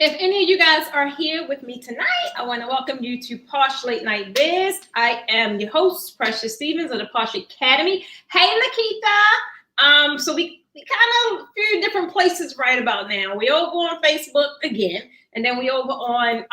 If any of you guys are here with me tonight, I want to welcome you to Posh Late Night Biz. I am your host, Precious Stevens of the Posh Academy. Hey, Lakita. So we kind of a few different places right about now. We over on Facebook again, and then we over on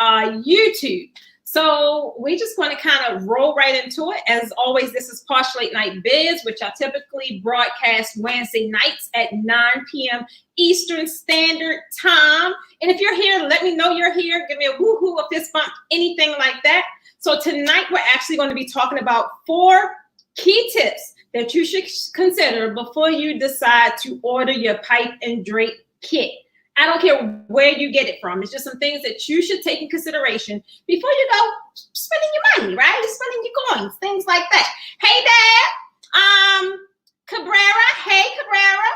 YouTube. So we just want to kind of roll right into it. As always, this is Posh Late Night Biz, which I typically broadcast Wednesday nights at 9 p.m. Eastern Standard Time. And if you're here, let me know you're here. Give me a woohoo, a fist bump, anything like that. So tonight we're actually going to be talking about 4 key tips that you should consider before you decide to order your pipe and drape kit. I don't care where you get it from. It's just some things that you should take in consideration before you go spending your money, right? You're spending your coins, things like that. Hey, Dad. Cabrera. Hey, Cabrera.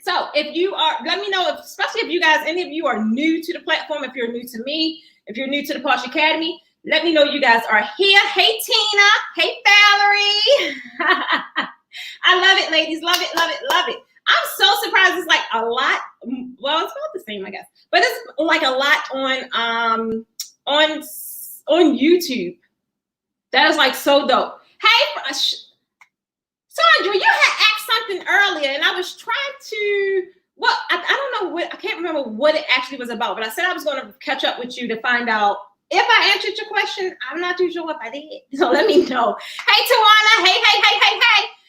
So if you are, let me know, especially if you guys, any of you are new to the platform, if you're new to me, if you're new to the Posh Academy, let me know you guys are here. Hey, Tina. Hey, Valerie. I love it, ladies. Love it, love it, love it. I'm so surprised. It's like a lot. Well, it's about the same, I guess, but it's like a lot on YouTube. That is like so dope. Hey, Sandra, you had asked something earlier, and I was trying to. Well, I don't know what, I can't remember what it actually was about, but I said I was going to catch up with you to find out if I answered your question. I'm not too sure if I did, so let me know. Hey, Tawana. Hey.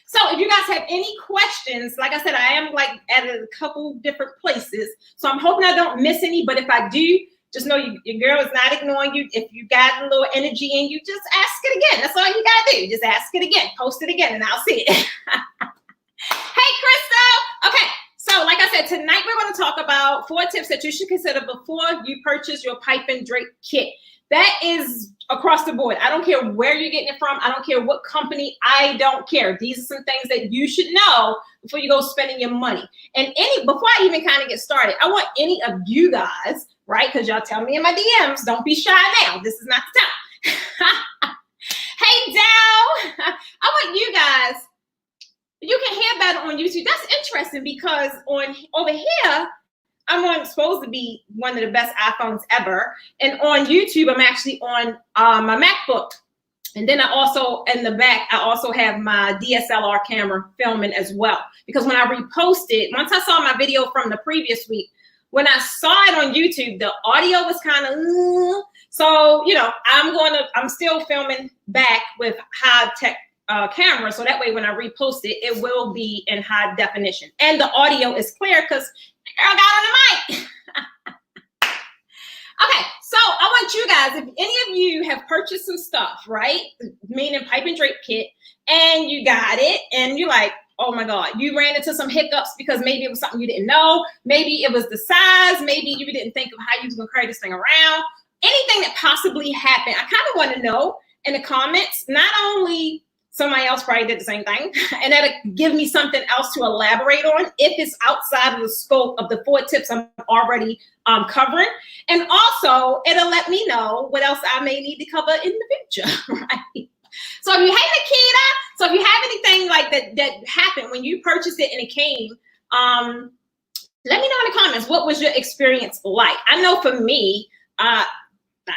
So if you guys have any questions, like I said, I am like at a couple different places. So I'm hoping I don't miss any, but if I do, just know your girl is not ignoring you. If you got a little energy in you, just ask it again. That's all you got to do. Just ask it again. Post it again and I'll see it. Hey, Crystal. Okay. So like I said, tonight we're going to talk about 4 tips that you should consider before you purchase your pipe and drape kit. That is across the board. I don't care where you're getting it from. I don't care what company. I don't care. These are some things that you should know before you go spending your money. And before I even kind of get started, I want any of you guys, right? Because y'all tell me in my DMs, don't be shy now. This is not the time. Hey, Dow. I want you guys, you can hear better on YouTube. That's interesting because over here, I'm supposed to be one of the best iPhones ever. And on YouTube, I'm actually on my MacBook. And then I also, in the back, I also have my DSLR camera filming as well. Because when I reposted, once I saw my video from the previous week, when I saw it on YouTube, the audio was kind of, so, you know, I'm still filming back with high tech camera. So that way, when I repost it, it will be in high definition. And the audio is clear because girl got on the mic. Okay, so I want you guys, if any of you have purchased some stuff, right? Meaning pipe and drape kit, and you got it, and you're like, oh my God, you ran into some hiccups because maybe it was something you didn't know. Maybe it was the size. Maybe you didn't think of how you was going to carry this thing around. Anything that possibly happened, I kind of want to know in the comments, not only somebody else probably did the same thing, and that'll give me something else to elaborate on if it's outside of the scope of the 4 tips I'm already covering. And also, it'll let me know what else I may need to cover in the future, right? So if you, hey, Nikita, so if you have anything like that happened when you purchased it and it came, let me know in the comments, what was your experience like? I know for me, I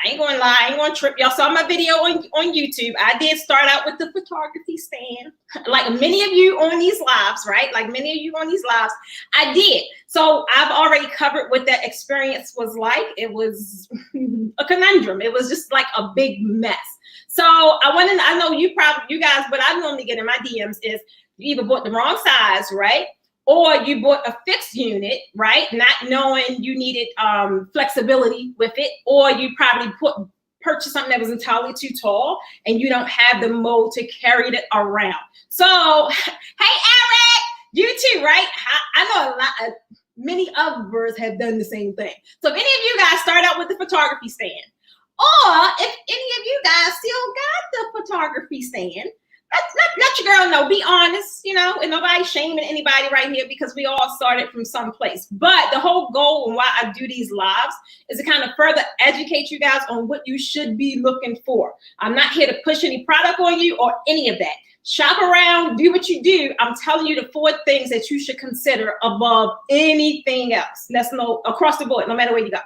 ain't gonna lie, I ain't gonna trip. Y'all saw my video on YouTube. I did start out with the photography stand. Like many of you on these lives, right? Like many of you on these lives, I did. So I've already covered what that experience was like. It was a conundrum. It was just like a big mess. So I know you guys, what I normally get in my DMs is you either bought the wrong size, right? Or you bought a fixed unit, right? Not knowing you needed flexibility with it, or you probably purchased something that was entirely too tall and you don't have the mold to carry it around. So, hey, Eric, you too, right? I know many others have done the same thing. So if any of you guys start out with the photography stand, or if any of you guys still got the photography stand, Let your girl know. Be honest, and nobody's shaming anybody right here because we all started from some place. But the whole goal and why I do these lives is to kind of further educate you guys on what you should be looking for. I'm not here to push any product on you or any of that. Shop around, do what you do. I'm telling you the 4 things that you should consider above anything else. That's across the board, no matter where you go.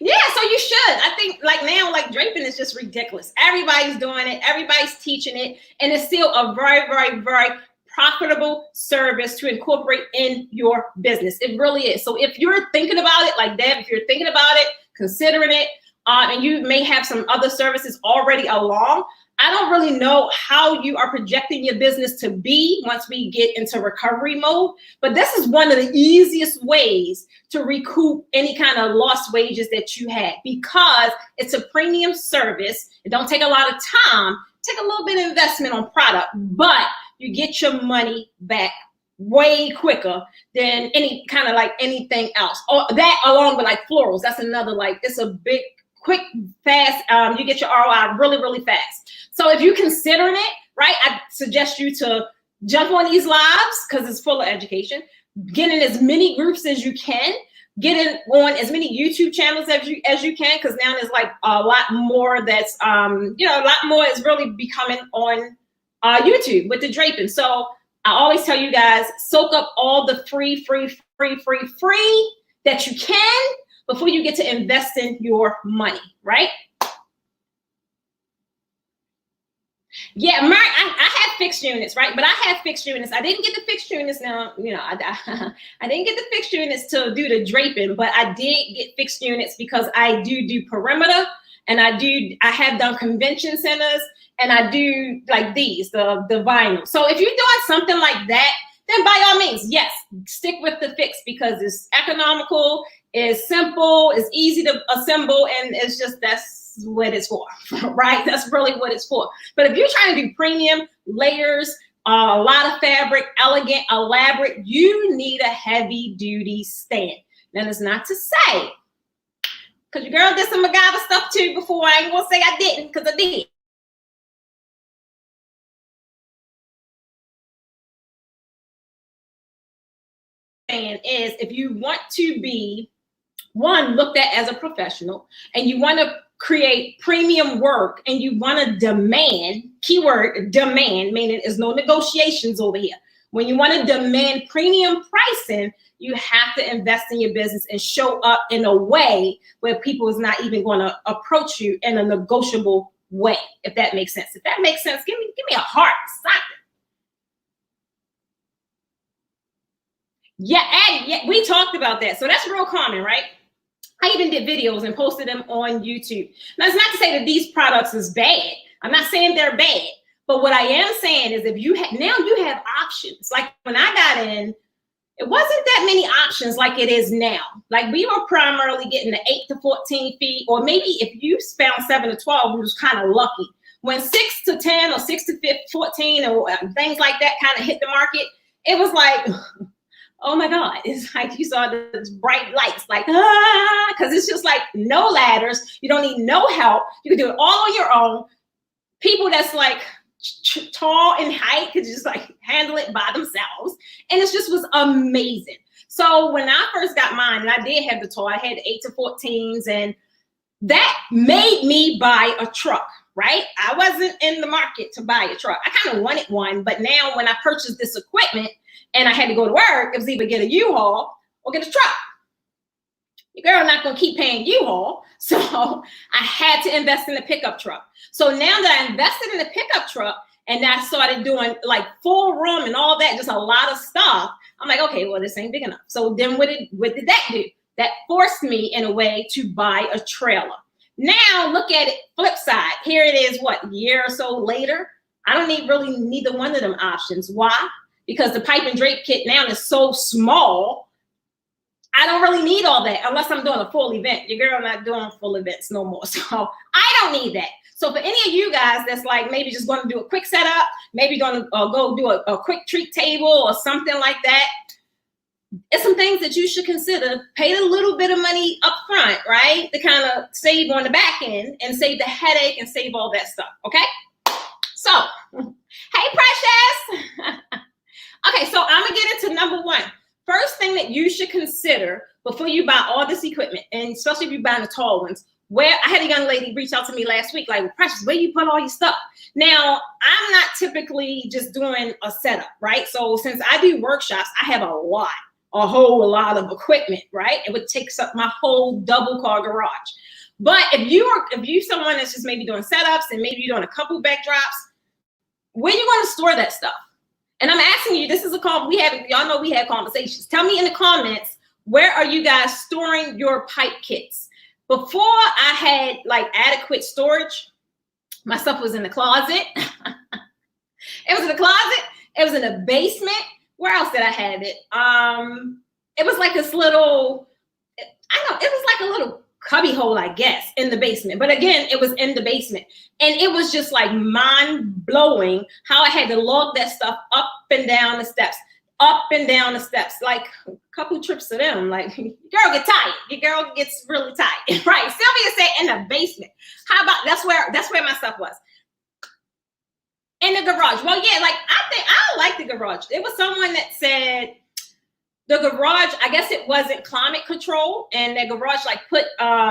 Yeah, so you should. I think like now, like draping is just ridiculous. Everybody's doing it. Everybody's teaching it. And it's still a very, very, very profitable service to incorporate in your business. It really is. So if you're thinking about it like that, if you're thinking about it, considering it, and you may have some other services already along, I don't really know how you are projecting your business to be once we get into recovery mode, but this is one of the easiest ways to recoup any kind of lost wages that you had because it's a premium service. It don't take a lot of time, take a little bit of investment on product, but you get your money back way quicker than any kind of like anything else. Or that along with like florals, that's another it's a big, quick, fast, you get your ROI really, really fast. So if you're considering it, right, I suggest you to jump on these lives because it's full of education. Get in as many groups as you can. Get in on as many YouTube channels as you can because now there's like a lot more that's, a lot more is really becoming on YouTube with the draping. So I always tell you guys, soak up all the free that you can before you get to invest in your money, right? Yeah, I have fixed units, right? But I have fixed units. I didn't get the fixed units now, I didn't get the fixed units to do the draping, but I did get fixed units because I do perimeter and I have done convention centers and I do like these, the vinyl. So if you're doing something like that, then by all means, yes, stick with the fix because it's economical, it's simple, it's easy to assemble, and it's just that's what it's for, right? That's really what it's for. But if you're trying to do premium layers, a lot of fabric, elegant, elaborate, you need a heavy duty stand. Now, it's not to say, because your girl did some MacGyver stuff too before. I ain't gonna say I didn't, because I did. Is if you want to be looked at as a professional and you want to create premium work and you want to demand, keyword demand, meaning there's no negotiations over here. When you want to demand premium pricing, you have to invest in your business and show up in a way where people is not even going to approach you in a negotiable way, if that makes sense. If that makes sense, give me a heart, something. Yeah, we talked about that. So that's real common, right? I even did videos and posted them on YouTube. Now, it's not to say that these products is bad. I'm not saying they're bad. But what I am saying is if you now you have options. Like when I got in, it wasn't that many options like it is now. Like we were primarily getting the 8 to 14 feet, or maybe if you found 7 to 12, we was kind of lucky. When 6 to 10 or 6 to 14 or things like that kind of hit the market, it was like, oh my God, it's like you saw those bright lights, like, because it's just like no ladders. You don't need no help. You can do it all on your own. People that's like tall in height could just like handle it by themselves. And it just was amazing. So when I first got mine, and I did have the tall, I had 8 to 14s, and that made me buy a truck, right? I wasn't in the market to buy a truck. I kind of wanted one, but now when I purchased this equipment, and I had to go to work, it was either get a U-Haul or get a truck. Your girl not gonna keep paying U-Haul, so I had to invest in a pickup truck. So now that I invested in a pickup truck and I started doing like full room and all that, just a lot of stuff, I'm like, okay, well, this ain't big enough. So then what did that do? That forced me in a way to buy a trailer. Now look at it, flip side. Here it is, what, a year or so later? I don't need really neither one of them options. Why? Because the pipe and drape kit now is so small, I don't really need all that unless I'm doing a full event. Your girl not doing full events no more. So I don't need that. So for any of you guys that's like maybe just going to do a quick setup, maybe going to go do a quick treat table or something like that, it's some things that you should consider. Pay a little bit of money up front, right? To kind of save on the back end and save the headache and save all that stuff, okay? So, hey, Precious. Okay, so I'm going to get into number one. First thing that you should consider before you buy all this equipment, and especially if you're buying the tall ones, where I had a young lady reach out to me last week, like, Precious, where you put all your stuff? Now, I'm not typically just doing a setup, right? So since I do workshops, I have a whole lot of equipment, right? It would take up my whole double car garage. But if you someone that's just maybe doing setups and maybe you're doing a couple backdrops, where you going to store that stuff? And I'm asking you, this is a call y'all know we have conversations. Tell me in the comments, where are you guys storing your pipe kits? Before I had like adequate storage, my stuff was in the closet. It was in the closet. It was in the basement. Where else did I have it? It was like this little, it was like a little cubby hole, I guess, in the basement. But again, it was in the basement. And it was just like mind blowing how I had to lug that stuff up and down the steps, like a couple trips to them. Like, your girl get tired. Your girl gets really tired, right? Sylvia said in the basement. How about, that's where my stuff was. In the garage. Well, yeah, like I like the garage. It was someone that said the garage, I guess it wasn't climate control, and the garage like put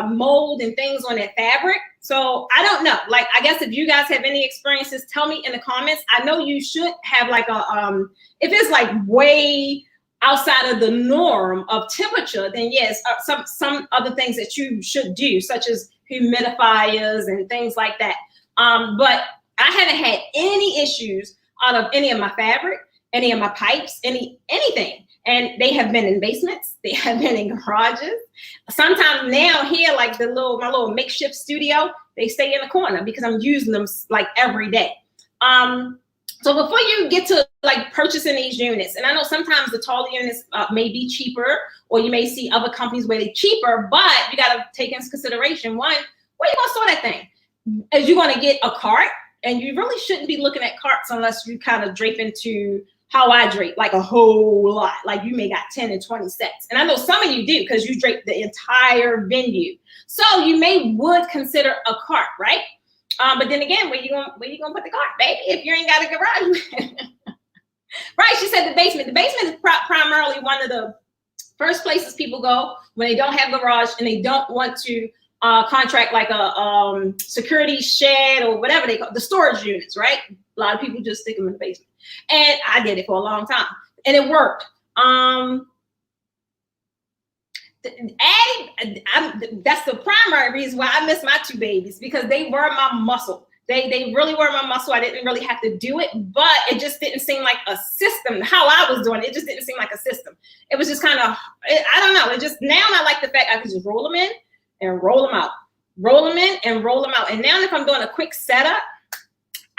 mold and things on that fabric. So I don't know. Like, I guess if you guys have any experiences, tell me in the comments. I know you should have like a if it's like way outside of the norm of temperature, then yes, some other things that you should do, such as humidifiers and things like that. But I haven't had any issues out of any of my fabric, any of my pipes, anything. And they have been in basements. They have been in garages. Sometimes now here, like my little makeshift studio, they stay in the corner because I'm using them like every day. So before you get to like purchasing these units, and I know sometimes the taller units may be cheaper, or you may see other companies where they're cheaper, but you got to take into consideration, one, where you going to store that thing? Is you going to get a cart? And you really shouldn't be looking at carts unless you kind of drape into how I drape, like a whole lot. Like you may got 10 and 20 sets. And I know some of you do because you drape the entire venue. So you would consider a cart, right? But then again, where you gonna put the cart, baby, if you ain't got a garage? Right, she said the basement. The basement is primarily one of the first places people go when they don't have a garage and they don't want to contract like a security shed or whatever they call the storage units, right? A lot of people just stick them in the basement. And I did it for a long time and it worked. That's the primary reason why I miss my two babies, because they were my muscle. They really were my muscle. I didn't really have to do it, but it just didn't seem like a system. How I was doing it, it just didn't seem like a system. It was just kind of, I don't know. It just, now I like the fact I could just roll them in and roll them out, roll them in and roll them out. And now if I'm doing a quick setup,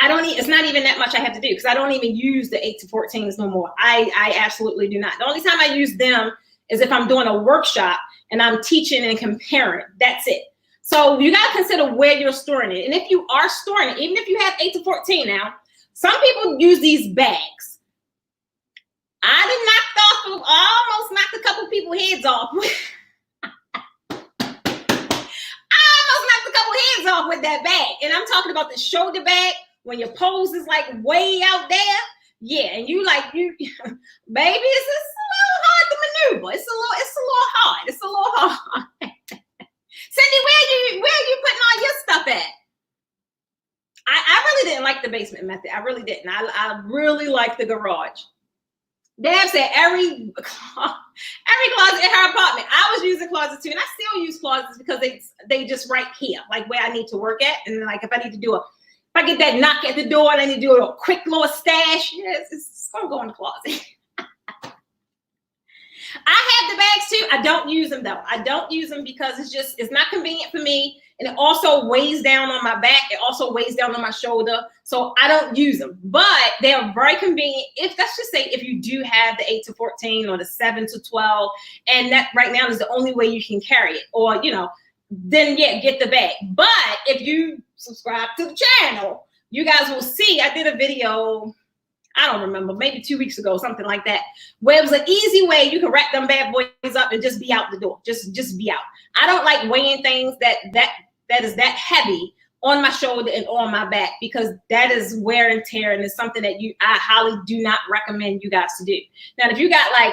it's not even that much I have to do because I don't even use the 8 to 14s no more. I absolutely do not. The only time I use them is if I'm doing a workshop and I'm teaching and comparing. That's it. So you got to consider where you're storing it. And if you are storing it, even if you have 8 to 14 now, some people use these bags. I almost knocked a couple people's heads off. With that bag. And I'm talking about the shoulder bag when your pose is like way out there. Yeah, and you baby, it's a little hard to maneuver. It's a little hard. Cindy, where are you putting all your stuff at? I really didn't like the basement method. I really didn't. I really like the garage. Deb said every closet in her apartment. I was using closets too, and I still use closets because they just right here, like where I need to work at. And like if I need to if I get that knock at the door and I need to do a quick little stash, yes, it's gonna go in the closet. I have the bags too. I don't use them though. I don't use them because it's not convenient for me. And it also weighs down on my back. It also weighs down on my shoulder. So I don't use them, but they're very convenient. Let's just say if you do have the 8 to 14 or the 7 to 12, and that right now is the only way you can carry it, or, then yeah, get the bag. But if you subscribe to the channel, you guys will see, I did a video, I don't remember, maybe 2 weeks ago, something like that, where it was an easy way you can wrap them bad boys up and just be out the door. Just be out. I don't like weighing things that is that heavy on my shoulder and on my back, because that is wear and tear, and it's something that I highly do not recommend you guys to do. Now, if you got like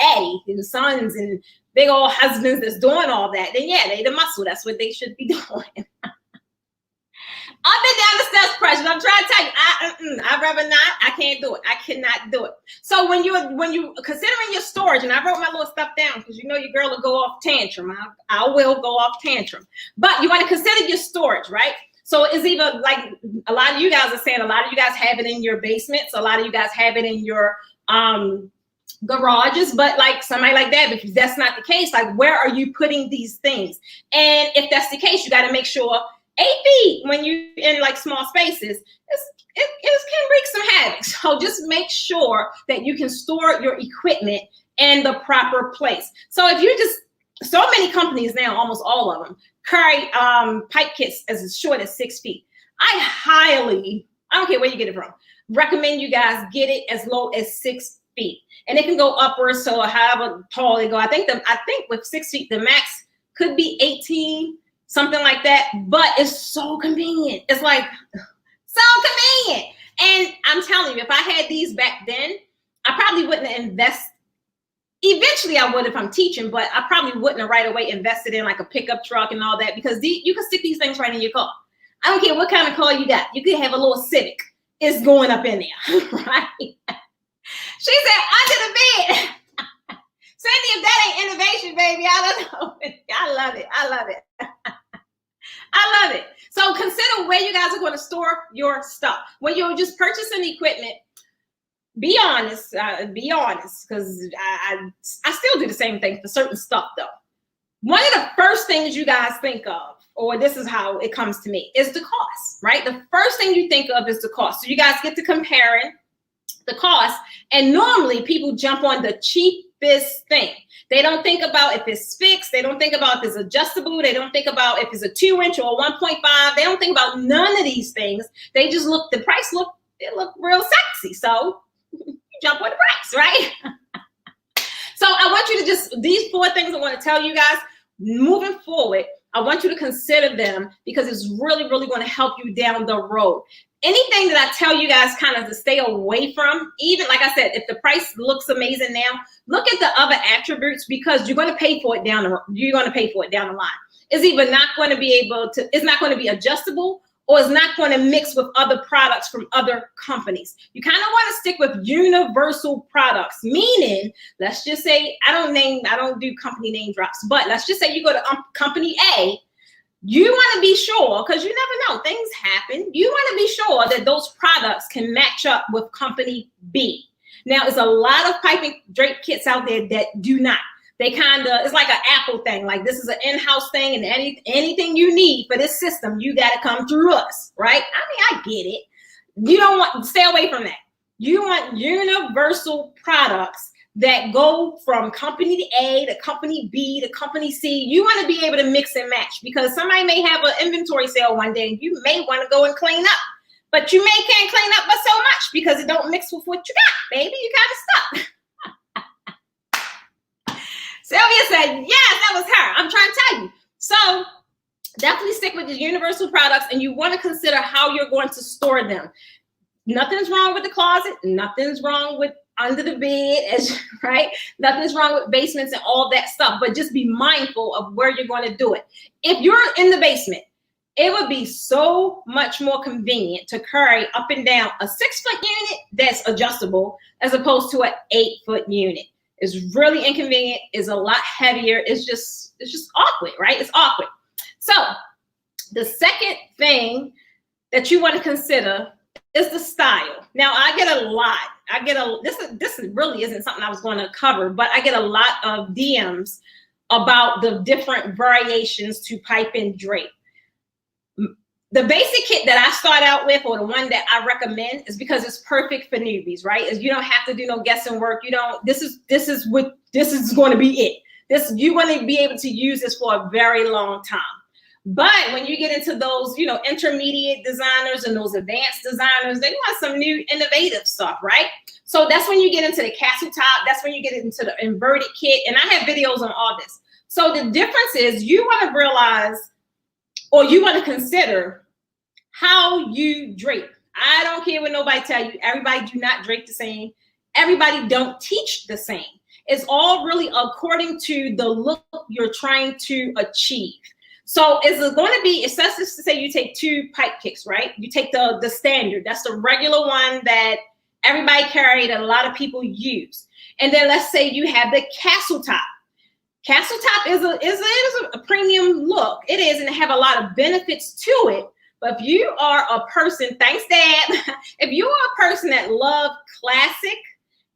Addie and sons and big old husbands that's doing all that, then yeah, they the muscle. That's what they should be doing. Up and down the steps, Precious. I'm trying to tell you, I'd rather not. I can't do it. I cannot do it. So when you considering your storage, and I wrote my little stuff down because you know your girl will go off tantrum. I will go off tantrum. But you want to consider your storage, right? So it's either like a lot of you guys are saying, a lot of you guys have it in your basements. A lot of you guys have it in your garages, but like somebody like that, if that's not the case, like where are you putting these things? And if that's the case, you got to make sure 8 feet when you in like small spaces, it can wreak some havoc. So just make sure that you can store your equipment in the proper place. So if you so many companies now, almost all of them, carry pipe kits as short as 6 feet. I don't care where you get it from, recommend you guys get it as low as 6 feet. And it can go upwards, so however tall they go. I think with 6 feet, the max could be 18, something like that. But it's so convenient. It's like so convenient. And I'm telling you, if I had these back then, I probably wouldn't invest. Eventually I would if I'm teaching, but I probably wouldn't have right away invested in like a pickup truck and all that, because you can stick these things right in your car. I don't care what kind of car you got. You could have a little Civic. It's going up in there, right? She said under the bed. Cindy, if that ain't innovation, baby, I don't know. I love it. I love it. I love it. So consider where you guys are going to store your stuff. When you're just purchasing equipment, be honest, because I still do the same thing for certain stuff though. One of the first things you guys think of, or this is how it comes to me, is the cost, right? The first thing you think of is the cost. So you guys get to comparing the cost, and normally people jump on the cheapest thing. They don't think about if it's fixed. They don't think about if it's adjustable. They don't think about if it's a 2-inch or a 1.5. They don't think about none of these things. They just look, the price look real sexy. So you jump on the price, right? So I want you to these 4 things I want to tell you guys, moving forward, I want you to consider them, because it's really, really going to help you down the road. Anything that I tell you guys kind of to stay away from, even like I said, if the price looks amazing now, look at the other attributes, because you're going to pay for it down the line. It's either not going to be it's not going to be adjustable, or it's not going to mix with other products from other companies. You kind of want to stick with universal products, meaning, let's just say, I don't do company name drops, but let's just say you go to company A. You want to be sure, because you never know, things happen. You want to be sure that those products can match up with company B. Now, there's a lot of piping drape kits out there that do not. They it's like an Apple thing. Like, this is an in-house thing, and anything you need for this system, you got to come through us, right? I mean, I get it. You don't want, stay away from that. You want universal products that go from company A to company B to company C. You want to be able to mix and match, because somebody may have an inventory sale one day and you may want to go and clean up, but you can't clean up but so much because it don't mix with what you got, baby. You kind of stuck. Sylvia said, yes, that was her. I'm trying to tell you. So definitely stick with the universal products, and you want to consider how you're going to store them. Nothing's wrong with the closet. Nothing's wrong with under the bed, right? Nothing's wrong with basements and all that stuff, but just be mindful of where you're going to do it. If you're in the basement, it would be so much more convenient to carry up and down a 6-foot unit that's adjustable as opposed to an 8-foot unit. It's really inconvenient. It's a lot heavier. It's just awkward, right? It's awkward. So the second thing that you want to consider is the style. Now, I get a lot. This really isn't something I was going to cover, but I get a lot of DMs about the different variations to pipe and drape. The basic kit that I start out with, or the one that I recommend, is because it's perfect for newbies, right? Is you don't have to do no guessing work. This is going to be it. You're going to be able to use this for a very long time. But when you get into those, intermediate designers and those advanced designers, they want some new innovative stuff, right? So that's when you get into the castle top. That's when you get into the inverted kit. And I have videos on all this. So the difference is you want to realize, or you want to consider how you drape. I don't care what nobody tell you. Everybody do not drape the same. Everybody don't teach the same. It's all really according to the look you're trying to achieve. So is it going to be, it's just to say you take 2 pipe kicks, right? You take the standard. That's the regular one that everybody carry, that a lot of people use. And then let's say you have the castle top. Castle top is a premium look. It is, and it have a lot of benefits to it. But if you are a person, thanks Dad, if you are a person that love classic,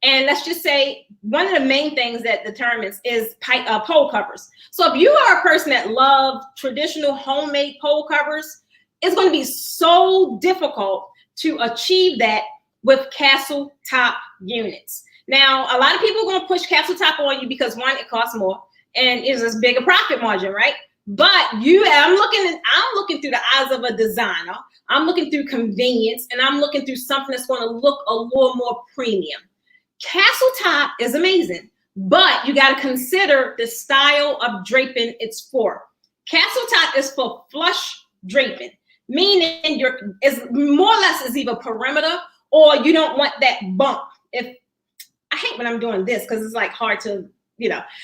and let's just say one of the main things that determines is pole covers. So if you are a person that love traditional homemade pole covers, it's going to be so difficult to achieve that with castle top units. Now, a lot of people are going to push castle top on you because one, it costs more and is a bigger profit margin, right? But I'm looking through the eyes of a designer. I'm looking through convenience, and I'm looking through something that's going to look a little more premium. Castle top is amazing, but you got to consider the style of draping it's for. Castle top is for flush draping, meaning it's more or less is either perimeter or you don't want that bump. I hate when I'm doing this because it's like hard to,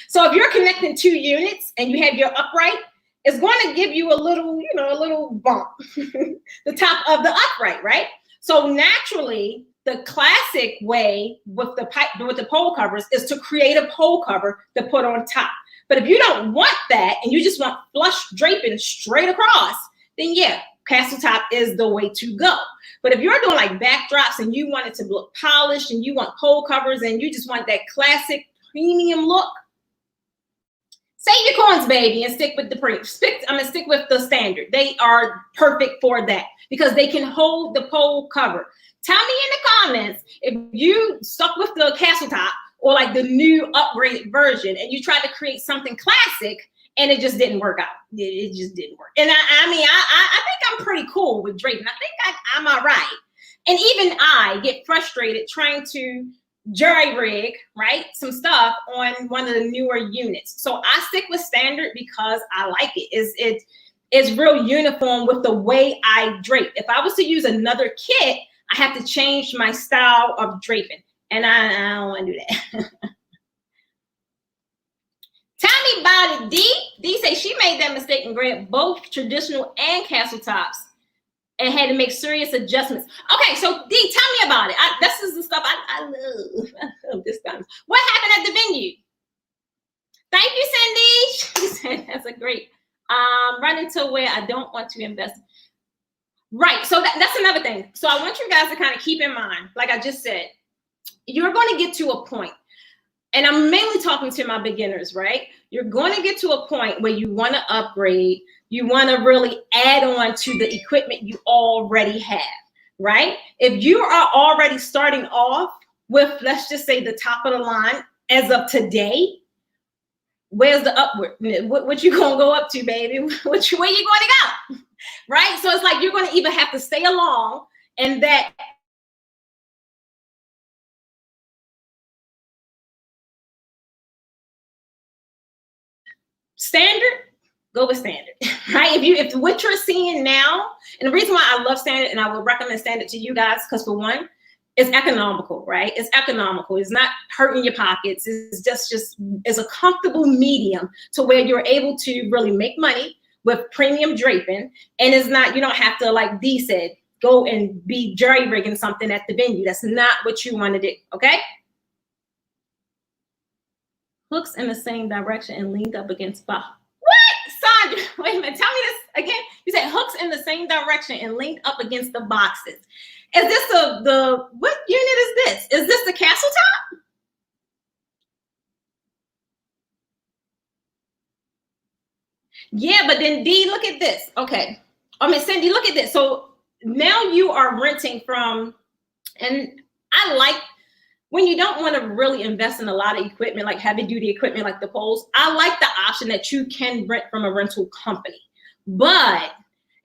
So if you're connecting 2 units and you have your upright, it's going to give you a little bump, the top of the upright, right? So naturally, the classic way with the pole covers is to create a pole cover to put on top. But if you don't want that and you just want flush draping straight across, then yeah, castle top is the way to go. But if you're doing like backdrops and you want it to look polished and you want pole covers and you just want that classic premium look, save your coins, baby, and stick with stick with the standard. They are perfect for that because they can hold the pole cover. Tell me in the comments if you stuck with the castle top or like the new upgraded version and you tried to create something classic and it just didn't work out. It just didn't work. And I think I'm pretty cool with draping. I think I'm all right. And even I get frustrated trying to jury rig, right, some stuff on one of the newer units. So I stick with standard because I like it. It's real uniform with the way I drape. If I was to use another kit, I have to change my style of draping. And I don't want to do that. Tell me about it, D. D say she made that mistake and grabbed both traditional and castle tops and had to make serious adjustments. Okay, so D, tell me about it. This is the stuff I love. I love this kind. What happened at the venue? Thank you, Cindy. She said that's a great run into where I don't want to invest. Right, so that's another thing. So I want you guys to kind of keep in mind, like I just said, you're going to get to a point, and I'm mainly talking to my beginners, right? You're going to get to a point where you want to upgrade, you want to really add on to the equipment you already have, right? If you are already starting off with, let's just say, the top of the line as of today, where's the upward? What you gonna go up to, baby? Where you going to go? Right? So it's like you're going to either have to stay along and that standard, go with standard, right? If what you're seeing now, and the reason why I love standard and I would recommend standard to you guys, because for one, it's economical, right? It's economical. It's not hurting your pockets. It's just it's a comfortable medium to where you're able to really make money with premium draping, and it's not, you don't have to, like Dee said, go and be jury rigging something at the venue. That's not what you want to do, okay? Hooks in the same direction and leaned up against box. What, Sandra? Wait a minute, tell me this again. You said hooks in the same direction and leaned up against the boxes. Is this the what unit is this? Is this the castle top? Yeah, but then D, look at this. Okay. I mean, Cindy, look at this. So now you are renting from, and I like when you don't want to really invest in a lot of equipment, like heavy duty equipment, like the poles. I like the option that you can rent from a rental company. But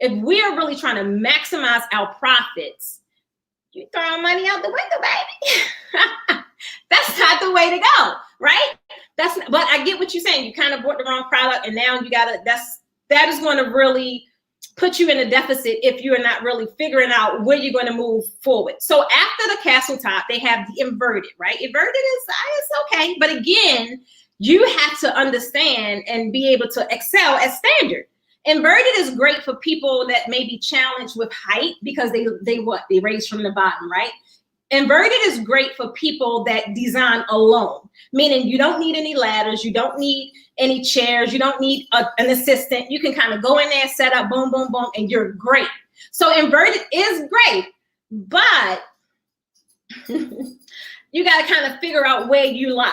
if we are really trying to maximize our profits, you throwing money out the window, baby. That's not the way to go, right? But I get what you're saying. You kind of bought the wrong product, and now that is going to really put you in a deficit if you're not really figuring out where you're going to move forward. So after the castle top, they have the inverted, right? Inverted is okay, but again, you have to understand and be able to excel at standard. Inverted is great for people that may be challenged with height because they raise from the bottom, right? Inverted is great for people that design alone, meaning you don't need any ladders, you don't need any chairs, you don't need an assistant. You can kind of go in there, set up, boom, boom, boom, and you're great. So inverted is great, but you got to kind of figure out where you lie.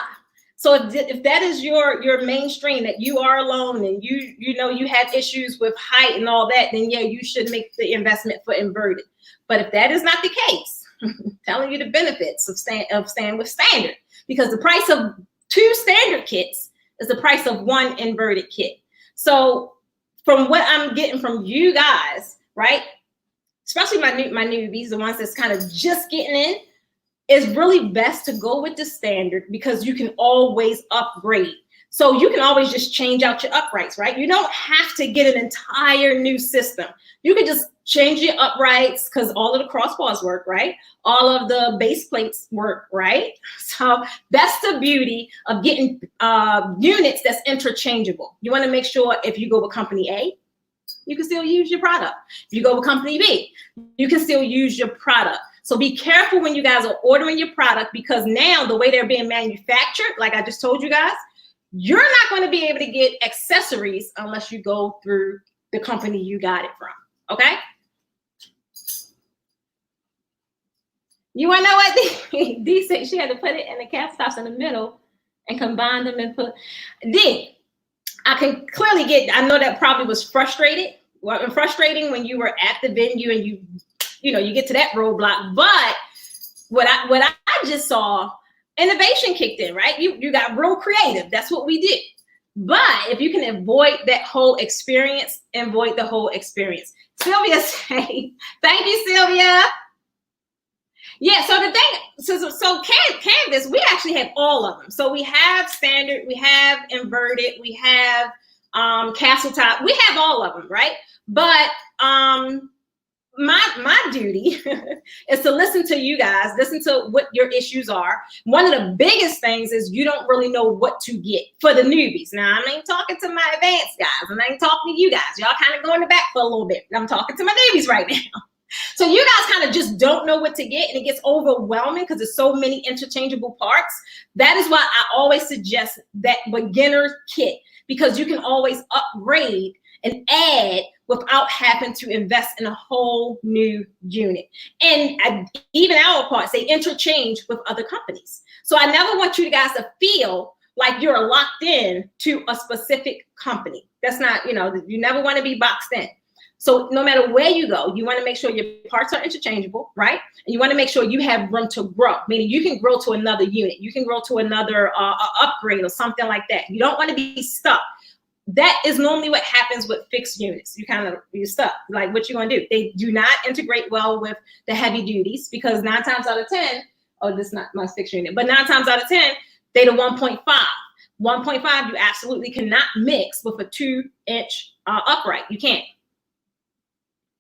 So if that is your mainstream, that you are alone and you know you have issues with height and all that, then yeah, you should make the investment for inverted. But if that is not the case, telling you the benefits of staying with standard, because the price of 2 standard kits is the price of 1 inverted kit. So from what I'm getting from you guys, right, especially my newbies, the ones that's kind of just getting in, it's really best to go with the standard because you can always upgrade. So you can always just change out your uprights, right? You don't have to get an entire new system. You can just change your uprights because all of the crossbars work, right? All of the base plates work, right? So that's the beauty of getting units that's interchangeable. You want to make sure if you go with company A, you can still use your product. If you go with company B, you can still use your product. So be careful when you guys are ordering your product, because now the way they're being manufactured, like I just told you guys, you're not going to be able to get accessories unless you go through the company you got it from. Okay? You want to know what D said? She had to put it in the cap stops in the middle and combine them and put. D, I can clearly get. I know that probably was frustrating when you were at the venue and you get to that roadblock. But what I just saw, innovation kicked in, right? You got real creative. That's what we did. But if you can avoid that whole experience, avoid the whole experience. Sylvia say, thank you, Sylvia. Yeah, so the thing, so canvas, we actually have all of them. So we have standard, we have inverted, we have castle top, we have all of them, right? But my duty is to listen to you guys, listen to what your issues are. One of the biggest things is you don't really know what to get for the newbies. Now, I ain't talking to my advanced guys, and I ain't talking to you guys. Y'all kind of go in the back for a little bit. I'm talking to my newbies right now. So you guys kind of just don't know what to get, and it gets overwhelming because there's so many interchangeable parts. That is why I always suggest that beginner kit, because you can always upgrade and add without having to invest in a whole new unit. And even our parts, they interchange with other companies. So I never want you guys to feel like you're locked in to a specific company. That's not, you never want to be boxed in. So no matter where you go, you want to make sure your parts are interchangeable, right? And you want to make sure you have room to grow, meaning you can grow to another unit. You can grow to another upgrade or something like that. You don't want to be stuck. That is normally what happens with fixed units. You're stuck. Like, what you gonna do? They do not integrate well with the heavy duties, because 9 times out of 10, this is not my fixed unit, but 9 times out of 10, they the 1.5. 1.5, you absolutely cannot mix with a 2-inch upright. You can't.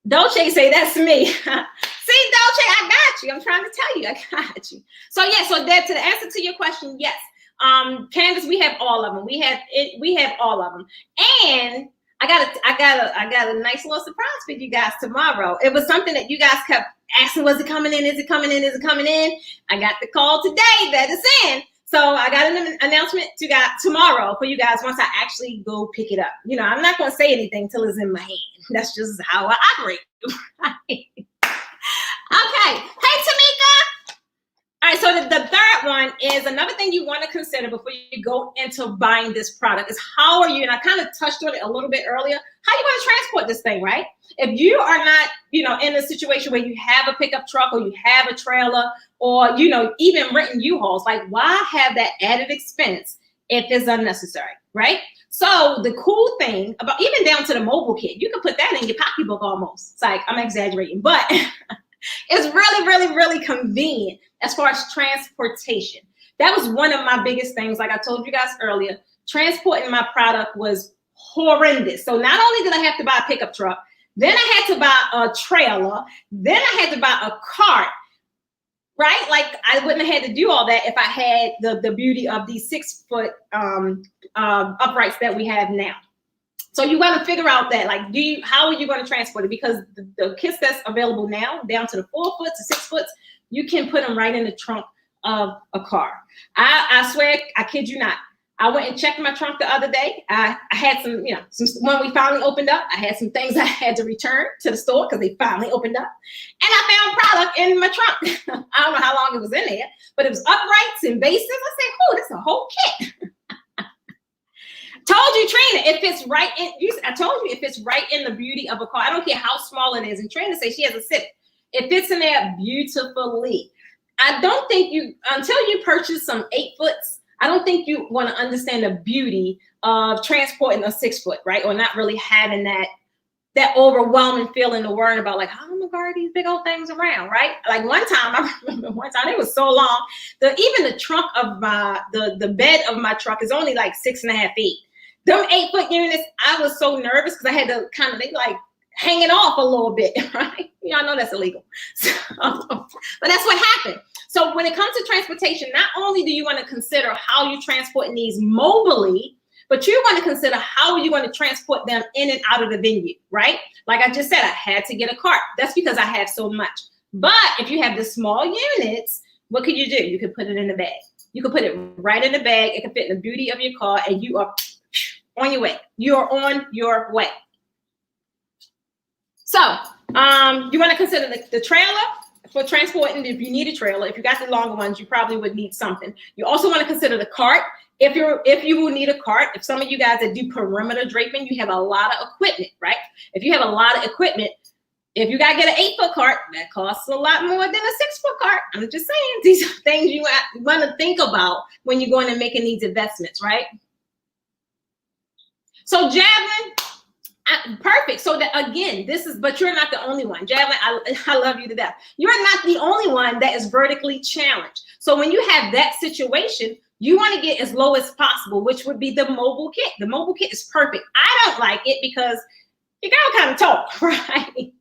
Dolce say that's me. See, Dolce, I got you. I'm trying to tell you, I got you. So yeah, so that to the answer to your question, yes. Canvas, we have all of them. We have all of them. And I got a nice little surprise for you guys tomorrow. It was something that you guys kept asking, was it coming in? Is it coming in? Is it coming in? I got the call today that it's in. So I got an announcement tomorrow for you guys once I actually go pick it up. I'm not going to say anything till it's in my hand. That's just how I operate. Okay. Hey, Tamika. All right, so the third one is another thing you want to consider before you go into buying this product is how are you, and I kind of touched on it a little bit earlier, how you want to transport this thing, right? If you are not, in a situation where you have a pickup truck or you have a trailer or, even renting U-Hauls, like why have that added expense if it's unnecessary, right? So the cool thing about, even down to the mobile kit, you can put that in your pocketbook almost. It's like, I'm exaggerating, but it's really, really, really convenient as far as transportation. That was one of my biggest things. Like I told you guys earlier, transporting my product was horrendous. So not only did I have to buy a pickup truck, then I had to buy a trailer, then I had to buy a cart, right? Like I wouldn't have had to do all that if I had the beauty of these 6 foot uprights that we have now. So you want to figure out that, like, how are you going to transport it? Because the kits that's available now, down to the 4 foot to 6 foot, you can put them right in the trunk of a car. I swear, I kid you not. I went and checked my trunk the other day. I had some, when we finally opened up, I had some things I had to return to the store because they finally opened up. And I found product in my trunk. I don't know how long it was in there, but it was uprights and bases. I said, oh, this is a whole kit. Told you, Trina, if it's right in, I told you, if it's right in the beauty of a car, I don't care how small it is. And Trina says she has a Civic. It fits in there beautifully. I don't think until you purchase some 8 foots, I don't think you want to understand the beauty of transporting a 6 foot, right? Or not really having that overwhelming feeling of worrying about, like, how am I going to guard these big old things around, right? Like one time, I remember it was so long, even the trunk of the bed of my truck is only like 6.5 feet. Them 8 foot units, I was so nervous because I had to they like hanging off a little bit, right? Y'all know that's illegal. So, but that's what happened. So when it comes to transportation, not only do you want to consider how you're transporting these mobily, but you want to consider how you're going to transport them in and out of the venue, right? Like I just said, I had to get a cart. That's because I have so much. But if you have the small units, what could you do? You could put it in the bag. You could put it right in the bag. It can fit in the beauty of your car, and you are on your way. You're on your way. So you want to consider the trailer for transporting. If you need a trailer, if you got the longer ones, you probably would need something. You also want to consider the cart. If you will need a cart, if some of you guys that do perimeter draping, you have a lot of equipment, right? If you have a lot of equipment, if you got to get an 8 foot cart, that costs a lot more than a 6 foot cart. I'm just saying, these are things you want to think about when you're going and making these investments, right? So javelin, perfect. So that, again, but you're not the only one. Javelin, I love you to death. You're not the only one that is vertically challenged. So when you have that situation, you want to get as low as possible, which would be the mobile kit. The mobile kit is perfect. I don't like it because your girl kind of tall, right?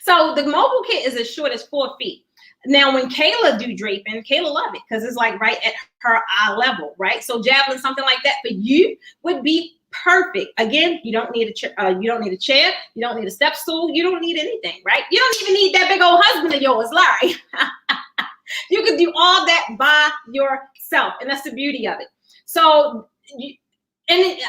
So the mobile kit is as short as 4 feet. Now, when Kayla do draping, Kayla love it because it's like right at her eye level, right? So javelin, something like that for you would be perfect. Again, you don't need a chair, you don't need a step stool, you don't need anything, right? You don't even need that big old husband of yours, Larry. You can do all that by yourself, and that's the beauty of it. So,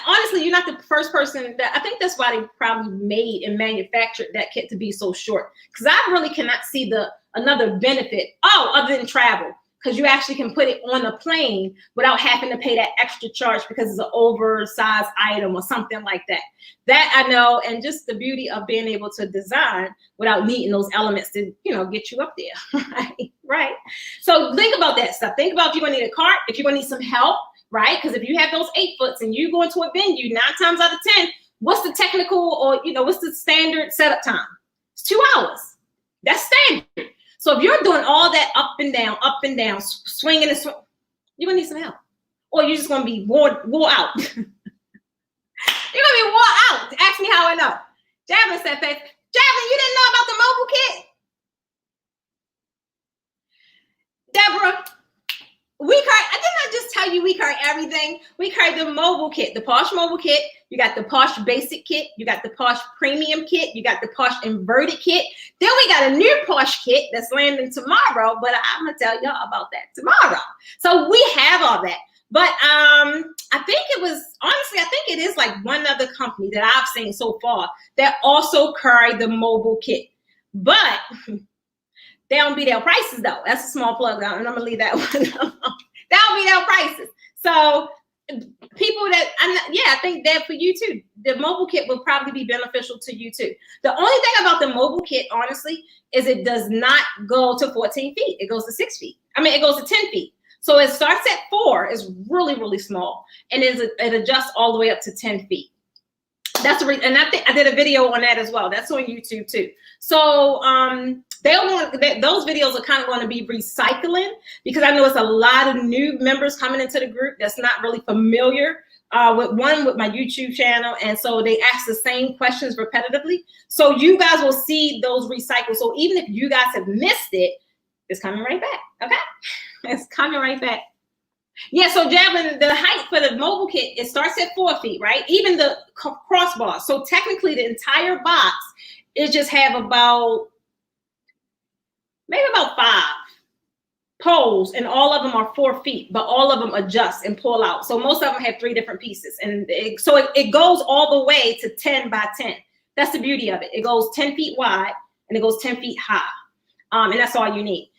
honestly, you're not the first person I think that's why they probably made and manufactured that kit to be so short. Because I really cannot see another benefit, other than travel. Because you actually can put it on a plane without having to pay that extra charge because it's an oversized item or something like that. That I know, and just the beauty of being able to design without needing those elements to, get you up there, right? So think about that stuff. Think about if you're going to need a cart, if you're going to need some help, right? Because if you have those 8 foots and you go into a venue, 9 times out of 10, what's the technical or, what's the standard setup time? It's 2 hours. That's standard. So if you're doing all that up and down, swinging and swing, you're going to need some help. Or you're just going to be wore out. You're going to be wore out. Ask me how I know. Javelin said, Faith, Javelin, you didn't know about the mobile kit? Deborah, I didn't just tell you we carry everything. We carry the mobile kit, the Posh mobile kit. You got the Posh basic kit. You got the Posh premium kit. You got the Posh inverted kit. Then we got a new Posh kit that's landing tomorrow, but I'm going to tell y'all about that tomorrow. So we have all that. But I think it is like one other company that I've seen so far that also carry the mobile kit. But they don't beat their prices, though. That's a small plug, and I'm going to leave that one alone. They don't beat their prices. So people I think that for you, too. The mobile kit will probably be beneficial to you, too. The only thing about the mobile kit, honestly, is it does not go to 14 feet. It goes to 6 feet. It goes to 10 feet. So it starts at 4 is really, really small, and it adjusts all the way up to 10 feet. That's the reason, and I think I did a video on that as well. That's on YouTube too. So those videos are kind of going to be recycling, because I know it's a lot of new members coming into the group that's not really familiar with my YouTube channel, and so they ask the same questions repetitively. So you guys will see those recycled. So even if you guys have missed it, it's coming right back. Okay, it's coming right back. Yeah, so Javelin, the height for the mobile kit, it starts at 4 feet, right? Even the crossbar. So technically the entire box, it just have maybe about 5 poles, and all of them are 4 feet, but all of them adjust and pull out. So most of them have 3 different pieces. And so it goes all the way to 10 by 10. That's the beauty of it. It goes 10 feet wide and it goes 10 feet high. And that's all you need.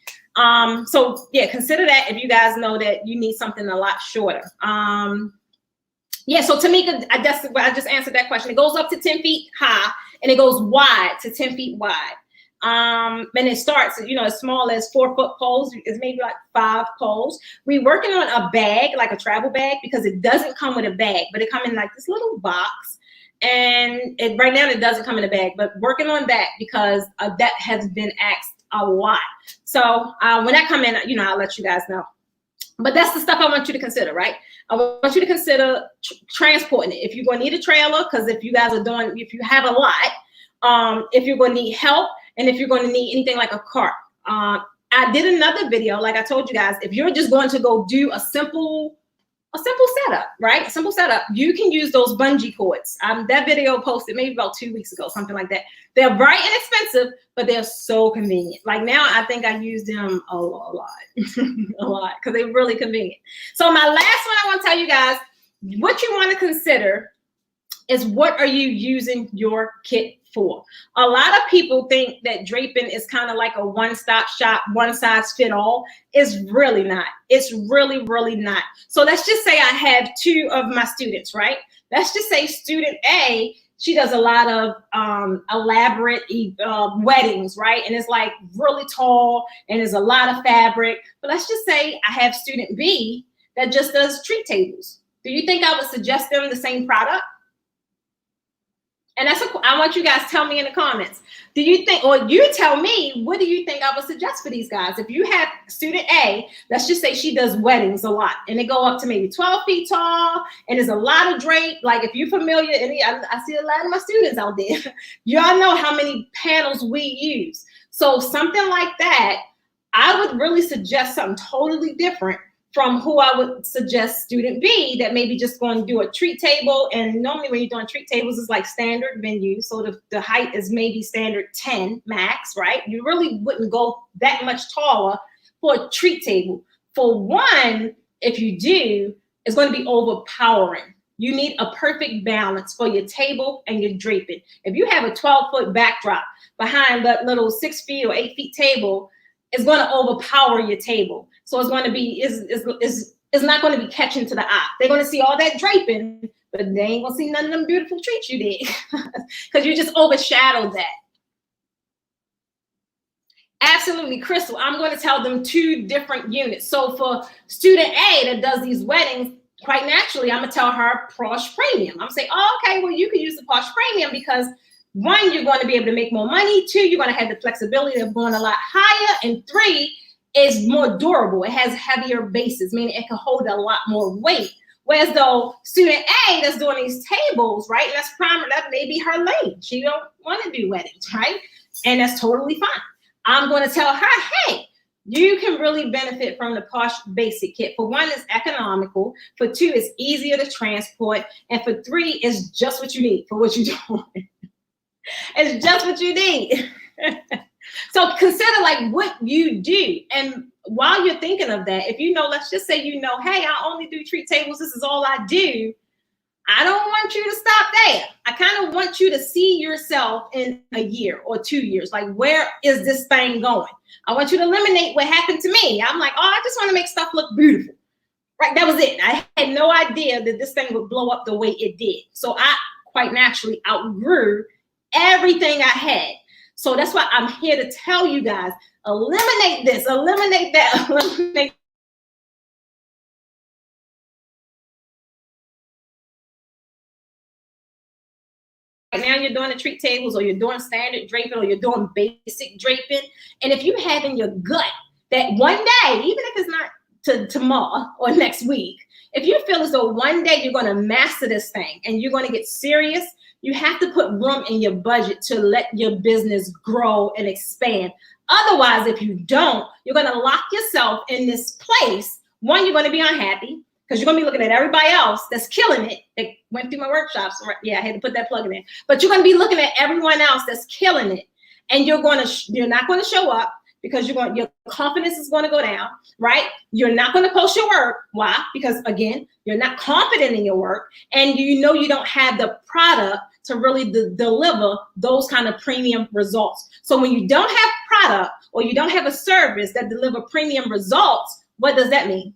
So yeah, consider that if you guys know that you need something a lot shorter. Yeah, so Tamika, I just answered that question. It goes up to 10 feet high and it goes wide to 10 feet wide. And it starts, as small as 4-foot poles. It's maybe like 5 poles. We're working on a bag, like a travel bag, because it doesn't come with a bag, but it comes in like this little box. And right now it doesn't come in a bag, but working on that, because that has been asked a lot. So when that come in, I'll let you guys know. But that's the stuff I want you to consider, right? I want you to consider transporting it. If you're going to need a trailer, because if you have a lot, if you're going to need help, and if you're going to need anything like a cart. I did another video, like I told you guys, if you're just going to go do a simple setup, right? A simple setup, you can use those bungee cords. That video posted maybe about 2 weeks ago, something like that. They're very inexpensive, but they're so convenient. Like now, I think I use them a lot, a lot, because they're really convenient. So my last one I want to tell you guys, what you want to consider is, what are you using your kit for? A lot of people think that draping is kind of like a one-stop shop, one size fit all. It's really not. It's really, really not. So let's just say I have 2 of my students, right? Let's just say student A, she does a lot of elaborate weddings, right? And it's like really tall and there's a lot of fabric. But let's just say I have student B that just does treat tables. Do you think I would suggest them the same product? And I want you guys to tell me in the comments. Do you think, or you tell me, what do you think I would suggest for these guys? If you have student A, let's just say she does weddings a lot, and they go up to maybe 12 feet tall, and there's a lot of drape. Like if you're familiar, and I see a lot of my students out there, y'all know how many panels we use. So something like that, I would really suggest something totally different from who I would suggest student B, that maybe just going to do a treat table. And normally when you're doing treat tables, it's like standard venue. So the height is maybe standard 10 max, right? You really wouldn't go that much taller for a treat table. For one, if you do, it's going to be overpowering. You need a perfect balance for your table and your draping. If you have a 12-foot backdrop behind that little 6 feet or 8 feet table, it's going to overpower your table. So it's going to be, it's not going to be catching to the eye. They're going to see all that draping, but they ain't going to see none of them beautiful treats you did, because you just overshadowed that. Absolutely, Crystal. I'm going to tell them 2 different units. So for student A that does these weddings, quite naturally, I'm going to tell her Posh Premium. I'm going to say, oh, okay, well, you can use the Posh Premium because 1, you're going to be able to make more money. 2, you're going to have the flexibility of going a lot higher. And 3, is more durable. It has heavier bases, meaning it can hold a lot more weight. Whereas though student A that's doing these tables, right? That's primary, that may be her lane. She don't want to do weddings, right? And that's totally fine. I'm going to tell her, hey, you can really benefit from the Posh Basic Kit. For 1, it's economical. For 2, it's easier to transport. And for 3, it's just what you need for what you're doing. It's just what you need. So consider like what you do. And while you're thinking of that, if let's just say, hey, I only do treat tables. This is all I do. I don't want you to stop there. I kind of want you to see yourself in a year or 2 years. Like, where is this thing going? I want you to eliminate what happened to me. I'm like, oh, I just want to make stuff look beautiful. Right. That was it. I had no idea that this thing would blow up the way it did. So I quite naturally outgrew everything I had. So that's why I'm here to tell you guys, eliminate this, eliminate that, eliminate now you're doing the treat tables, or you're doing standard draping, or you're doing basic draping. And if you have in your gut that one day, even if it's not tomorrow or next week, if you feel as though one day you're going to master this thing and you're going to get serious, you have to put room in your budget to let your business grow and expand. Otherwise, if you don't, you're going to lock yourself in this place. One, you're going to be unhappy, because you're going to be looking at everybody else that's killing it. They went through my workshops. Yeah, I had to put that plug in there. But you're going to be looking at everyone else that's killing it. And you're not going to show up, because your confidence is going to go down, right? You're not going to post your work. Why? Because, again, you're not confident in your work. And you don't have the product to really deliver those kind of premium results. So when you don't have product, or you don't have a service that deliver premium results, what does that mean?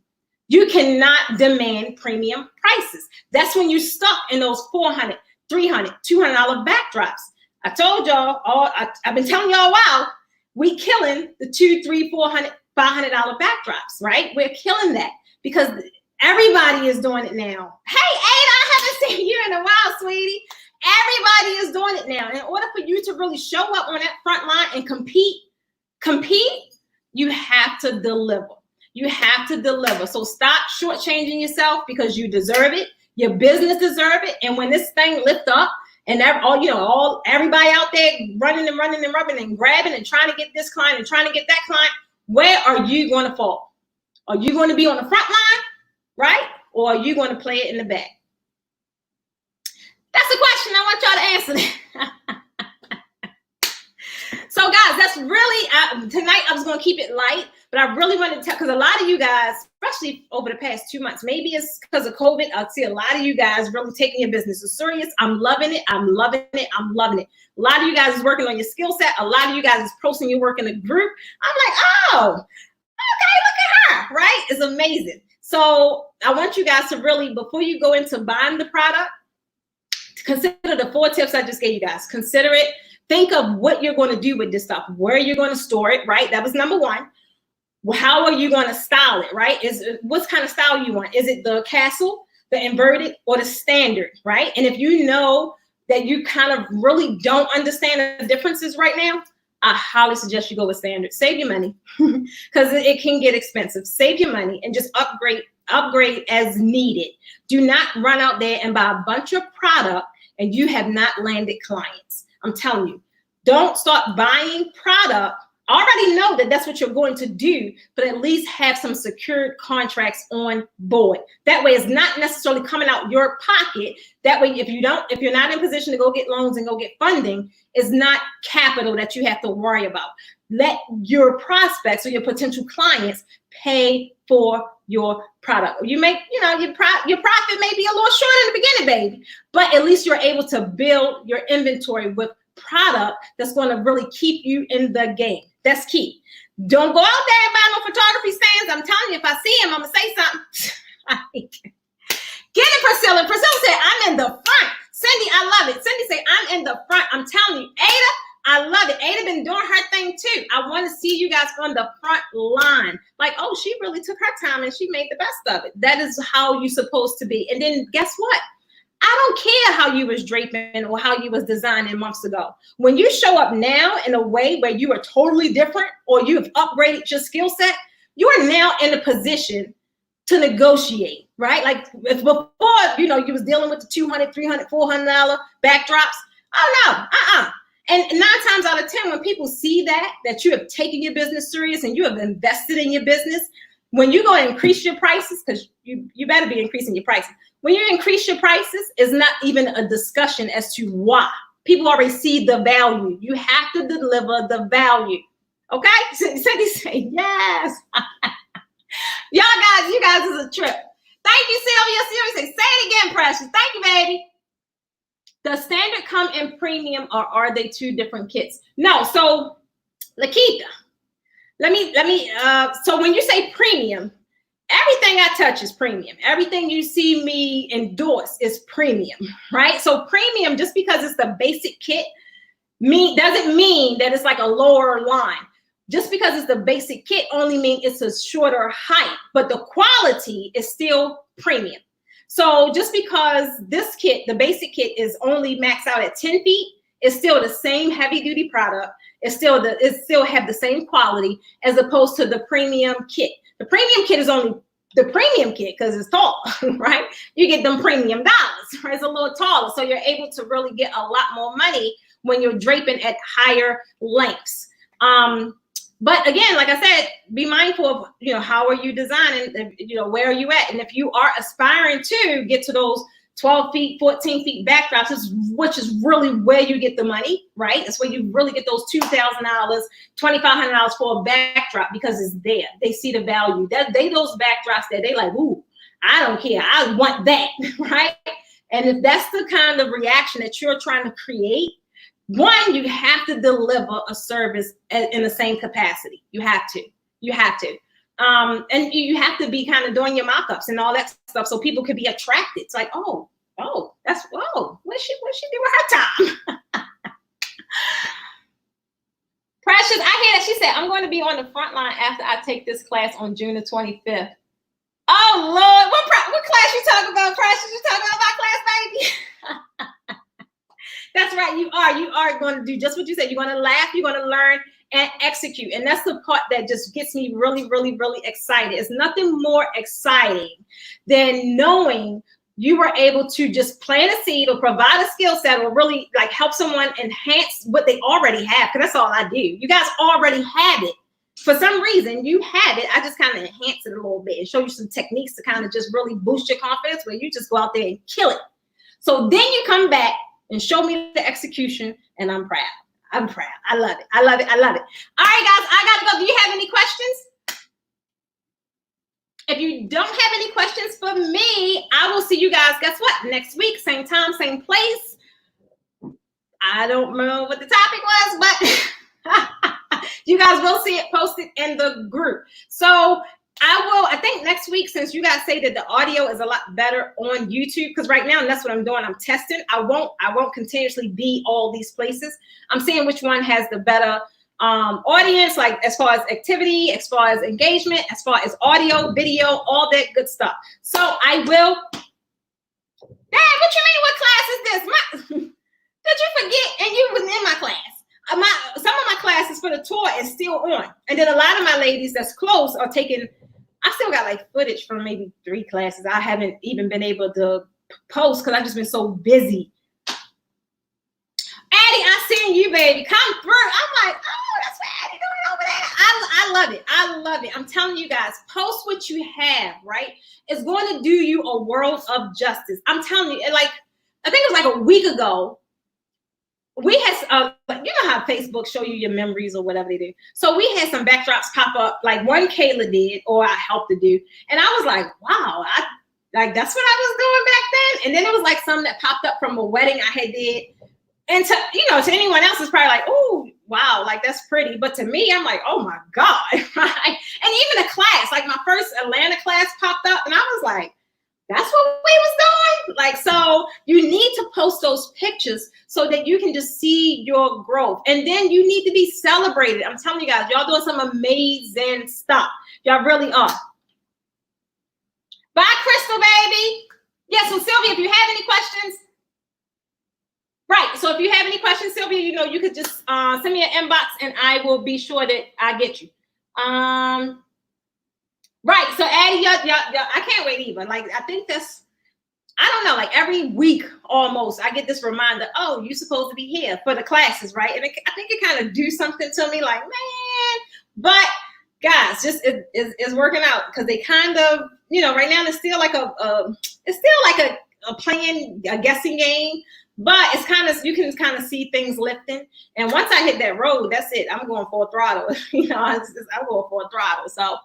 You cannot demand premium prices. That's when you're stuck in those $400, $300, $200 backdrops. I told y'all, I've been telling y'all a while, we killing the $200, $300, $400, $500 backdrops, right? We're killing that because everybody is doing it now. Hey, Ada, I haven't seen you in a while, sweetie. Everybody is doing it now. In order for you to really show up on that front line and compete, you have to deliver. You have to deliver. So stop shortchanging yourself, because you deserve it. Your business deserve it. And when this thing lift up, and everybody out there running and rubbing and grabbing and trying to get this client and trying to get that client, where are you going to fall? Are you going to be on the front line, right? Or are you going to play it in the back? That's the question. I want y'all to answer that. So guys, that's really, tonight I was going to keep it light, but I really wanted to tell, because a lot of you guys, especially over the past 2 months, maybe it's because of COVID, I see a lot of you guys really taking your business serious. I'm loving it. I'm loving it. I'm loving it. A lot of you guys is working on your skill set. A lot of you guys is posting your work in a group. I'm like, oh, okay, look at her, right? It's amazing. So I want you guys to really, before you go into buying the product, consider the 4 tips I just gave you guys. Consider it. Think of what you're going to do with this stuff, where you're going to store it, right? That was number 1. How are you going to style it, right? What kind of style you want? Is it the castle, the inverted, or the standard, right? And if you know that you kind of really don't understand the differences right now, I highly suggest you go with standard. Save your money, because it can get expensive. Save your money and just upgrade as needed. Do not run out there and buy a bunch of product and you have not landed clients. I'm telling you, don't start buying product. Already know that that's what you're going to do, but at least have some secured contracts on board. That way it's not necessarily coming out your pocket. That way, if you're not in position to go get loans and go get funding, it's not capital that you have to worry about. Let your prospects or your potential clients pay for your product. You make, your profit may be a little short in the beginning, baby, but at least you're able to build your inventory with product that's going to really keep you in the game. That's key. Don't go out there and buy no photography stands. I'm telling you, if I see him, I'm going to say something. Get it, Priscilla. Priscilla said, I'm in the front. Cindy, I love it. Cindy said, I'm in the front. I'm telling you, Ada, I love it. Ada been doing her thing too. I want to see you guys on the front line. Like, oh, she really took her time and she made the best of it. That is how you're supposed to be. And then guess what? I don't care how you was draping or how you was designing months ago. When you show up now in a way where you are totally different or you have upgraded your skill set, you are now in a position to negotiate, right? Like if before, you was dealing with the $200, $300, $400 backdrops. Oh no, And 9 times out of 10, when people see that you have taken your business serious and you have invested in your business, when you go and increase your prices, because you better be increasing your prices. When you increase your prices, it's not even a discussion as to why. People already see the value. You have to deliver the value. Okay? Cindy say yes. You guys is a trip. Thank you, Sylvia. Sylvia say, say it again, Precious. Thank you, baby. Does standard come in premium or are they 2 different kits? No. So, Lakita, let me. So when you say premium, everything I touch is premium. Everything you see me endorse is premium, right? So premium, just because it's the basic kit, doesn't mean that it's like a lower line. Just because it's the basic kit only means it's a shorter height, but the quality is still premium. So just because this kit, the basic kit, is only maxed out at 10 feet, it's still the same heavy duty product. It still have the same quality as opposed to the premium kit. The premium kit is only the premium kit because it's tall, right? You get them premium dollars, right? It's a little taller. So you're able to really get a lot more money when you're draping at higher lengths. But again, like I said, be mindful of, how are you designing, where are you at? And if you are aspiring to get to those 12 feet, 14 feet backdrops, which is really where you get the money, right? It's where you really get those $2,000, $2,500 for a backdrop because it's there. They see the value. Those backdrops that they like, ooh, I don't care. I want that, right? And if that's the kind of reaction that you're trying to create, one, you have to deliver a service in the same capacity. You have to. And you have to be kind of doing your mock-ups and all that stuff so people could be attracted. It's like, oh, what's she doing her time? Precious, I hear that she said, I'm going to be on the front line after I take this class on June the 25th. Oh, Lord, what class you talking about, Precious? You talking about my class, baby? That's right, you are going to do just what you said. You're going to laugh, you're going to learn, and execute. And that's the part that just gets me really, really, really excited. It's nothing more exciting than knowing you were able to just plant a seed or provide a skill set or really like help someone enhance what they already have. Because that's all I do. You guys already have it. For some reason, you have it. I just kind of enhance it a little bit and show you some techniques to kind of just really boost your confidence where you just go out there and kill it. So then you come back and show me the execution, and I'm proud. I love it. All right, guys, I gotta go. Do you have any questions? If you don't have any questions for me, I will see you guys, guess what? Next week, same time, same place. I don't know what the topic was, but you guys will see it posted in the group. So I think next week, since you guys say that the audio is a lot better on YouTube, because right now, and that's what I'm doing, I'm testing. I won't continuously be all these places. I'm seeing which one has the better audience, like as far as activity, as far as engagement, as far as audio, video, all that good stuff. So I will. Dad, what you mean? What class is this? Did you forget? And you was in my class. Some of my classes for the tour is still on, and then a lot of my ladies that's close are taking. I still got like footage from maybe 3 classes. I haven't even been able to post because I've just been so busy. Addie, I seen you, baby. Come through. I'm like, oh, that's what Addie doing over there. I love it. I love it. I'm telling you guys, post what you have, right? It's going to do you a world of justice. I'm telling you, like, I think it was like a week ago. We had, you know how Facebook show you your memories or whatever they do. So we had some backdrops pop up, like one Kayla did, or I helped to do. And I was like, wow, that's what I was doing back then. And then it was like some that popped up from a wedding I had did. And to anyone else, it's probably like, oh, wow, like that's pretty. But to me, I'm like, oh my God, right? And even a class, like my first Atlanta class popped up, and I was like, that's what we was doing. Like, so you need to post those pictures so that you can just see your growth. And then you need to be celebrated. I'm telling you guys, y'all doing some amazing stuff. Y'all really are. Bye, Crystal, baby. Yeah, so Sylvia, if you have any questions, right. So if you have any questions, Sylvia, you could just send me an inbox and I will be sure that I get you. Right. So Addie, I can't wait either. Like, I think that's, I don't know, like every week almost, I get this reminder, oh, you're supposed to be here for the classes, right? And I think it kind of do something to me like, man, but guys, just it's working out because they kind of, right now it's still like a playing, a guessing game, but it's kind of, you can kind of see things lifting. And once I hit that road, that's it. I'm going for a throttle. I'm going for a throttle. So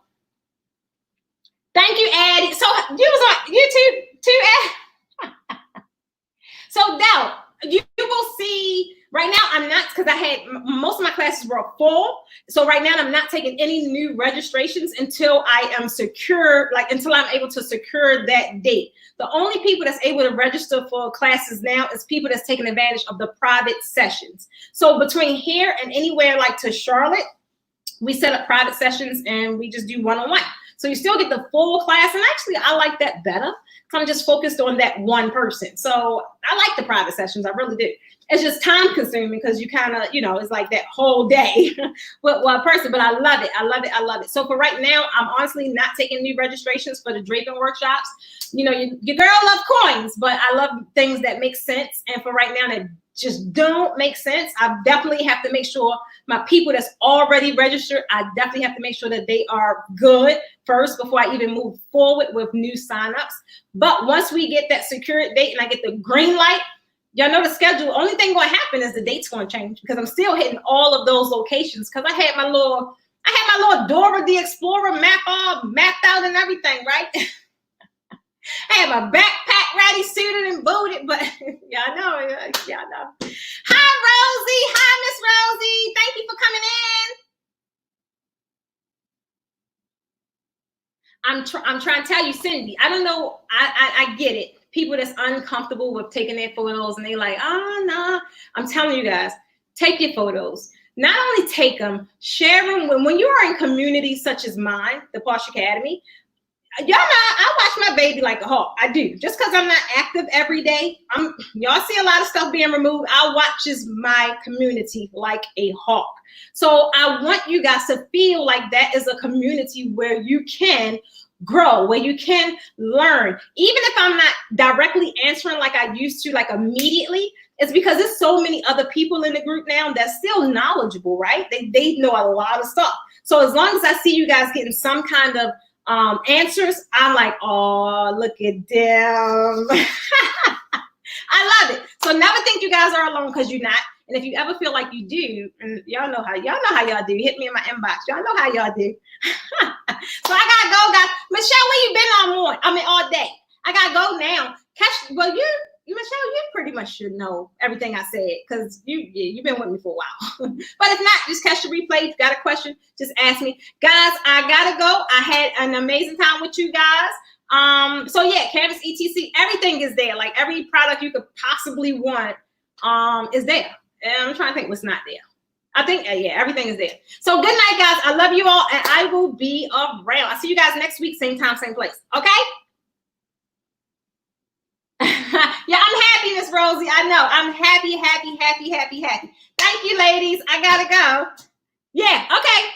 thank you, Addie. So you was on YouTube too, Addie? So now you will see, right now I'm not, because I had, most of my classes were full. So right now I'm not taking any new registrations until I am secure, like until I'm able to secure that date. The only people that's able to register for classes now is people that's taking advantage of the private sessions. So between here and anywhere like to Charlotte, we set up private sessions and we just do one-on-one. So you still get the full class. And actually, I like that better. I'm just focused on that one person. So I like the private sessions. I really do. It's just time consuming because you kind of, it's like that whole day with one person, but I love it. I love it. I love it. So for right now, I'm honestly not taking new registrations for the draping workshops. Your girl love coins, but I love things that make sense. And for right now, that just don't make sense. I definitely have to make sure my people that's already registered, I definitely have to make sure that they are good first before I even move forward with new signups. But once we get that secured date and I get the green light, y'all know the schedule. Only thing going to happen is the date's going to change because I'm still hitting all of those locations because I had my little Dora the Explorer map all mapped out and everything, right? I had my backpack ready, suited and booted, but y'all know. Hi, Rosie. Hi, Miss Rosie. Thank you for coming in. I'm trying to tell you, Cindy, I don't know. I get it. People that's uncomfortable with taking their photos and they like, oh, no. I'm telling you guys, take your photos. Not only take them, share them. When you are in communities such as mine, the Posh Academy, y'all know I watch my baby like a hawk. I do. Just because I'm not active every day, y'all see a lot of stuff being removed. I watches my community like a hawk. So I want you guys to feel like that is a community where you can grow, where you can learn. Even if I'm not directly answering like I used to, like immediately, it's because there's so many other people in the group now that's still knowledgeable, right? They know a lot of stuff. So as long as I see you guys getting some kind of answers, I'm like, oh, look at them. I love it. So never think you guys are alone because you're not. And if you ever feel like you do, and y'all know how y'all do. Hit me in my inbox. Y'all know how y'all do. So I gotta go, guys. Michelle, where you been all day? I gotta go now. Michelle, you pretty much should know everything I said because you've been with me for a while. But if not, just catch the replay. If you got a question, just ask me. Guys, I gotta go. I had an amazing time with you guys. So yeah, Canvas ETC, everything is there. Like every product you could possibly want is there. And I'm trying to think what's not there. I think, yeah, everything is there. So good night, guys. I love you all, and I will be around. I'll see you guys next week, same time, same place. Okay? Yeah, I'm happy, Miss Rosie. I know. I'm happy. Thank you, ladies. I gotta go. Yeah, okay.